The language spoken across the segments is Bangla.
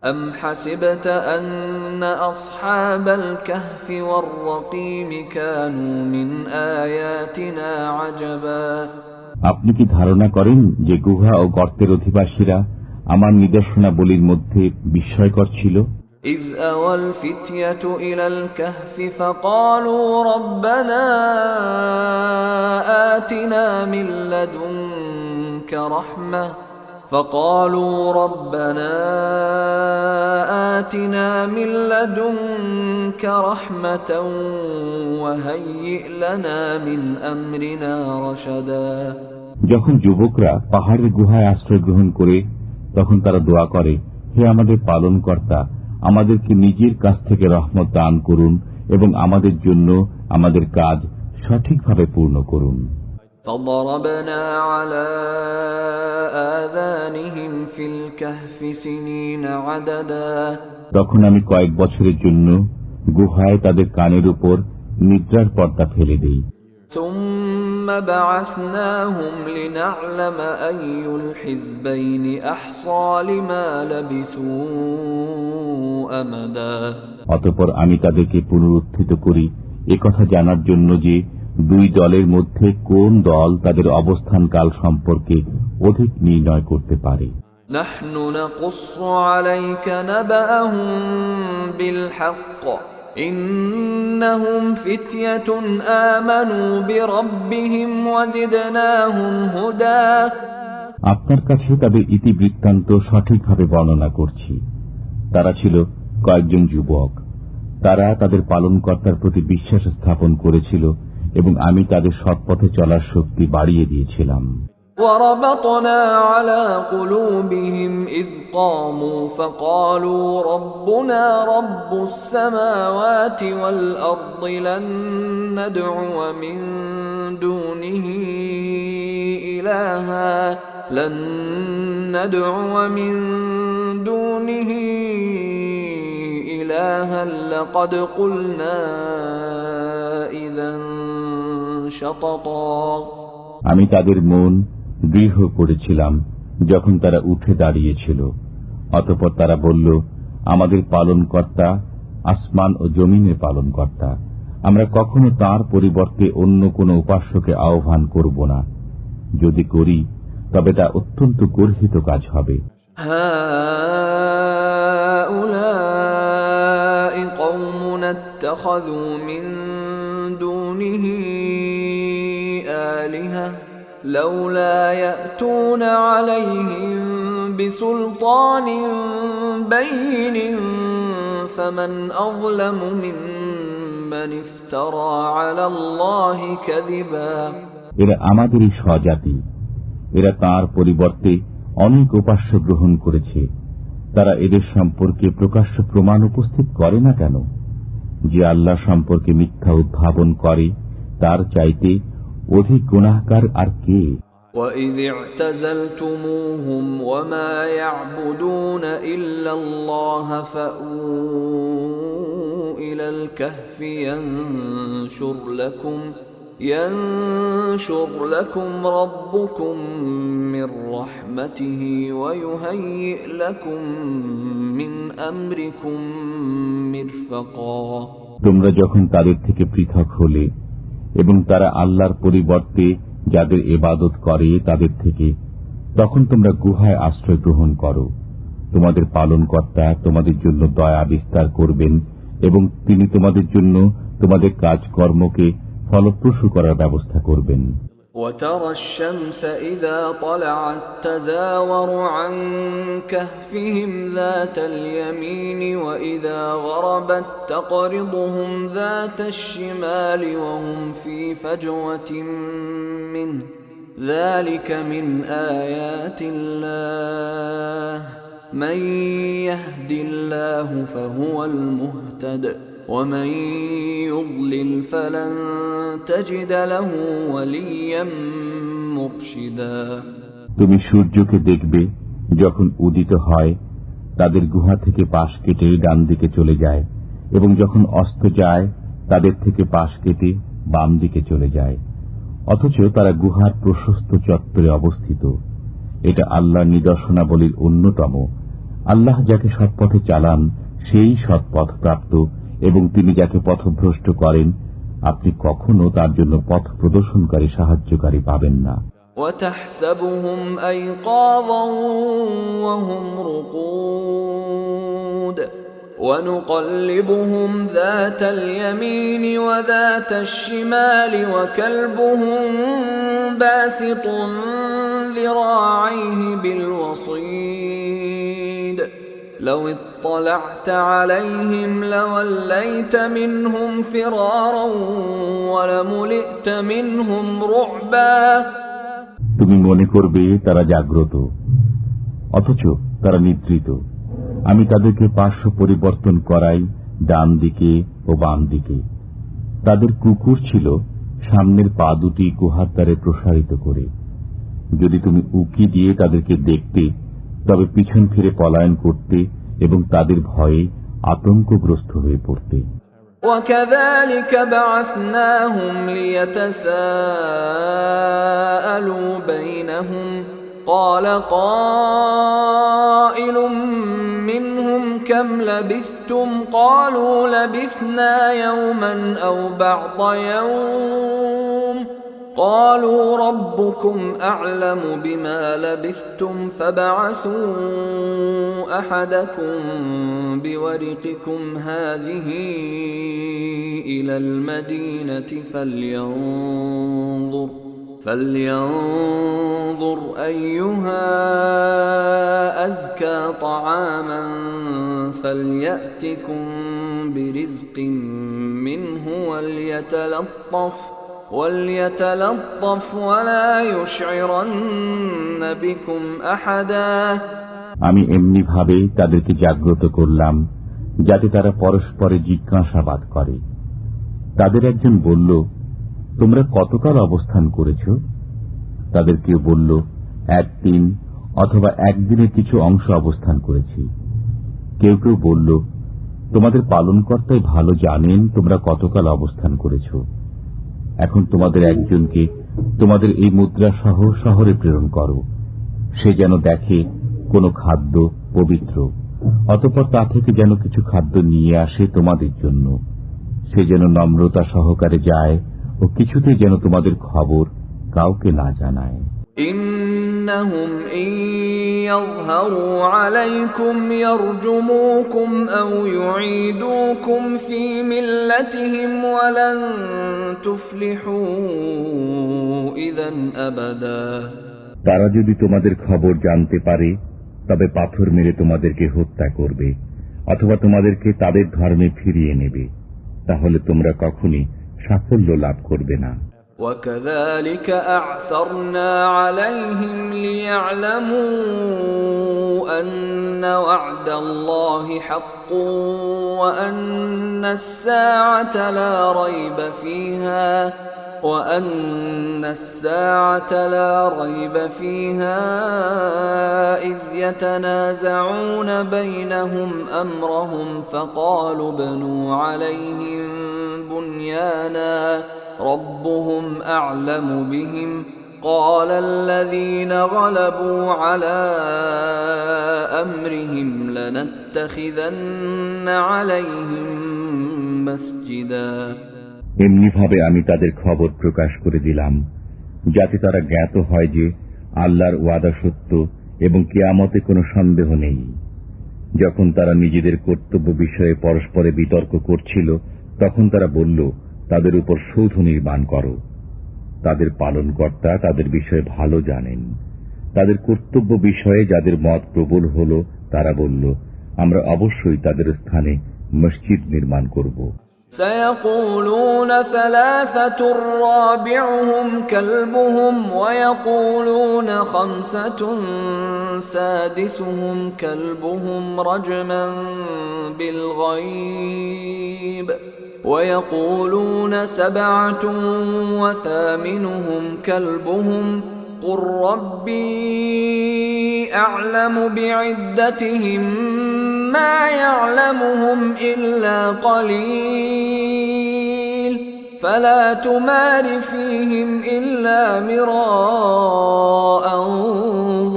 أم حسبت أن أصحاب الكهف والرقيم كانوا من آياتنا عجبا আপনি কি ধারণা করেন যে গুহা ও গর্তের অধিবাসীরা আমার নিদর্শনাবলীর মধ্যে বিস্ময়কর ছিল? إذ أوى الفتية إلى الكهف فقالوا ربنا آتنا من لدنك رحمة وهيئ لنا من أمرنا رشدا যখন যুবকরা পাহাড়ের গুহায় আশ্রয় গ্রহণ করে তখন তারা দোয়া করে, হে আমাদের পালনকর্তা, আমাদেরকে নিজের কাছ থেকে রহমত দান করুন এবং আমাদের জন্য আমাদের কাজ সঠিকভাবে পূর্ণ করুন। فضربنا على آذانهم في الكهف سنين عددا তখন আমি কয়েক বছরের জন্য গুহায় তাদের কানের উপর নিদ্রার পর্দা ফেলে দেই। ثم بعثناهم لنعلم أي الحزبين أحصى لما لبثوا أمدا অতঃপর আমি তাদেরকে পুনরুত্থিত করি একথা জানার জন্য যে দুই দলের মধ্যে কোন দল তাদের অবস্থানকাল সম্পর্কে অধিক নির্ণয় করতে পারে। نحن نقص عليك نبأهم بالحق إنهم فتية آمنوا بربهم وزدناهم هدى আপনার কাছে তাদের ইতিবৃত্তান্ত সঠিকভাবে বর্ণনা করছি। তারা ছিল কয়েকজন যুবক, তারা তাদের পালনকর্তার প্রতি বিশ্বাস স্থাপন করেছিল এবং আমি তাদের সৎপথে চলার শক্তি বাড়িয়ে দিয়েছিলাম। وربطنا على قلوبهم إذ قاموا فقالوا ربنا رب السماوات والأرض لن ندعو من دونه إلها لقد قلنا إذا شططا আমি তাদের মন দৃঢ় করেছিলাম যখন তারা উঠে দাঁড়িয়েছিল। অতঃপর তারা বলল, আমাদের পালনকর্তা আসমান ও জমিনের পালনকর্তা, আমরা কখনো তাঁর পরিবর্তে অন্য কোন উপাস্যকে আহ্বান করব না। যদি করি তবে তা অত্যন্ত গর্হিত কাজ হবে। হাউলাই কওমুন ইত্তাখাযু মিন দুনিহি আলিহা লাউলা ইয়াতুনা আলাইহিম বিসুলতানিন বাইয়িনিন ফামান আযলামু মিম্মান ইফতারা আলাল্লাহি কাযিবা। এরা আমাদেরই স্বজাতি, এরা তাঁর পরিবর্তে অনেক উপাস্য গ্রহণ করেছে। তারা এদের সম্পর্কে প্রকাশ্য প্রমাণ উপস্থিত করে না কেন? যে আল্লাহ সম্পর্কে মিথ্যা উদ্ভাবন করে তার চাইতে অধিক গুনাহগার আর কে? وَإِذِ اعْتَزَلْتُمُوهُمْ وَمَا يَعْبُدُونَ إِلَّا اللَّهَ فَأْوُوا إِلَى الْكَهْفِ ينشر لكم ربكم من رحمته ويهيئ لكم من أمركم مرفقا। তোমরা যখন তাদের থেকে পৃথক হলে এবং তারা আল্লাহর পরিবর্তে যাদের ইবাদত করে তাদের থেকে, তখন তোমরা গুহায় আশ্রয় গ্রহণ করো। তোমাদের পালনকর্তা তোমাদের জন্য দয়া বিস্তার করবেন এবং তিনি তোমাদের জন্য তোমাদের কাজকর্মকে ফলপ্রসূ করার ব্যবস্থা করবেন। وترى الشمس إذا طلعت تزاور عن كهفهم ذات اليمين وإذا غربت تقرضهم ذات الشمال وهم في فجوة منه ذلك من آيات الله من يهد الله فهو المهتد ومن يضلل فلن تجد له وليا مرشدا। তুমি সূর্যকে দেখবে যখন উদিত হয় তাদের গুহা থেকে পাশ কেটে ডান দিকে চলে যায় এবং যখন অস্ত যায় তাদের থেকে পাশ কেটে বাম দিকে চলে যায়, অথচ তারা গুহার প্রশস্ত চত্বরে অবস্থিত। এটা আল্লাহর নিদর্শনাবলীর অন্যতম। আল্লাহ যাকে সৎপথে চালান সেই সৎপথ প্রাপ্ত, এবং তিনি যাকে পথভ্রষ্ট করেন আপনি কখনো তার জন্য পথ প্রদর্শনকারী সাহায্যকারী পাবেন না। وتحسبهم أيقاظا وهم رقود ونقلبهم ذات اليمين وذات الشمال وكلبهم باسط ذراعيه بالوصيد لو اطلعت عليهم لوليت منهم فرارا ولملئت منهم رعبا তুমি মনে করবে তারা জাগ্রত, অথচ তারা নিদ্রিত। আমি তাদেরকে পার্শ্ব পরিবর্তন করাই ডান দিকে ও বাম দিকে। তাদের কুকুর ছিল সামনের পা দুটি গুহার দ্বারে প্রসারিত করে। যদি তুমি উকি দিয়ে তাদেরকে দেখতে তবে পিছন ফিরে পলায়ন করতে এবং তাদের ভয়ে আতঙ্কগ্রস্ত হয়ে পড়তে। وكذلك بعثناهم ليتساءلوا بينهم قال قائل منهم كم لبثتم قالوا لبثنا يوما أو بعض يوم قالوا ربكم أعلم بما لبثتم فابعثوا أحدكم بورقكم هذه إلى المدينة فلينظر أيها أزكى طعاما فليأتكم برزق منه وليتلطف ولا يشعرن بكم أحدا আমি এমনি ভাবে তাদেরকে জাগ্রত করলাম যাতে তারা পরস্পরে জিজ্ঞাসাবাদ করে। তাদের একজন বলল, তোমরা কতকাল অবস্থান করেছ? তাদের কেউ বলল, একদিন অথবা একদিনের কিছু অংশ অবস্থান করেছি। কেউ কেউ বলল, তোমাদের পালনকর্তাই ভালো জানেন তোমরা কতকাল অবস্থান করেছ। এখন তোমাদের একজনকে তোমাদের এই মুদ্রা সহ শহরে প্রেরণ করো, সে যেন দেখে কোন খাদ্য পবিত্র, অতঃপর তা থেকে যেন কিছু খাদ্য নিয়ে আসে তোমাদের জন্য। সে যেন নম্রতা সহকারে যায় ও কিছুতে যেন তোমাদের খবর কাউকে না জানায়। إنهم إن يظهروا عليكم يرجموكم أو يعيدوكم في ملتهم ولن تفلحوا إذا أبدا তারা যদি তোমাদের খবর জানতে পারে তবে পাথর মেরে তোমাদেরকে হত্যা করবে অথবা তোমাদেরকে তাদের ধর্মে ফিরিয়ে নেবে, তাহলে তোমরা কখনই সাফল্য লাভ করবে না। وكذلك أعثرنا عليهم ليعلموا أن وعد الله حق وأن الساعة لا ريب فيها إذ يتنازعون بينهم أمرهم فقالوا ابنوا عليهم بنيانا ربهم أعلم بهم قال الذين غلبوا على أمرهم لنتخذن عليهم مسجدا এমনি ভাবে আমি তাদের খবর প্রকাশ করে দিলাম যাতে তারা জ্ঞাত হয় যে আল্লাহর ওয়াদা সত্য এবং কিয়ামতে কোনো সন্দেহ নেই। যখন তারা নিজেদের কর্তব্য বিষয়ে পরস্পরে বিতর্ক করছিল তখন তারা বলল, তাদের উপর সৌধ নির্মাণ করো। তাদের পালনকর্তা তাদের বিষয়ে ভালো জানেন। তাদের কর্তব্য বিষয়ে যাদের মত প্রবল হল তারা বলল, আমরা অবশ্যই তাদের স্থানে মসজিদ নির্মাণ করব। سيقولون ثلاثة رابعهم كلبهم ويقولون خمسة سادسهم كلبهم رجما بالغيب ويقولون سبعة وثامنهم كلبهم قل ربي أعلم بعدتهم ما يعلمهم إلا قليل فلا تمار فيهم إلا مراء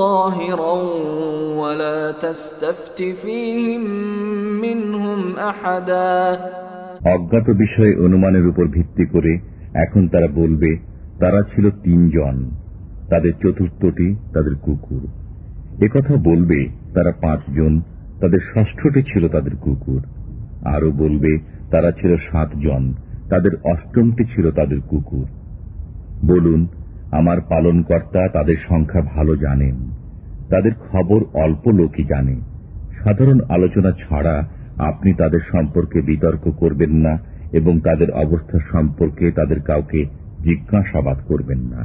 ظاهرا ولا تستفت فيهم منهم أحدا অজ্ঞাত বিষয়ে অনুমানের উপর ভিত্তি করে এখন তারা বলবে তারা ছিল 3 জন, তাদের চতুর্থটি তাদের কুকুর। একথা বলবে তারা 5 জন, তাদের ষষ্ঠটি ছিল তাদের কুকুর। আরো বলবে তারা ছিল 7 জন, তাদের অষ্টমটি ছিল তাদের কুকুর। বলুন, আমার পালনকর্তা তাদের সংখ্যা ভালো জানেন, তাদের খবর অল্প লোকই জানে। সাধারণ আলোচনা ছাড়া আপনি তাদের সম্পর্কে বিতর্ক করবেন না এবং তাদের অবস্থা সম্পর্কে তাদের কাউকে জিজ্ঞাসাবাদ করবেন না।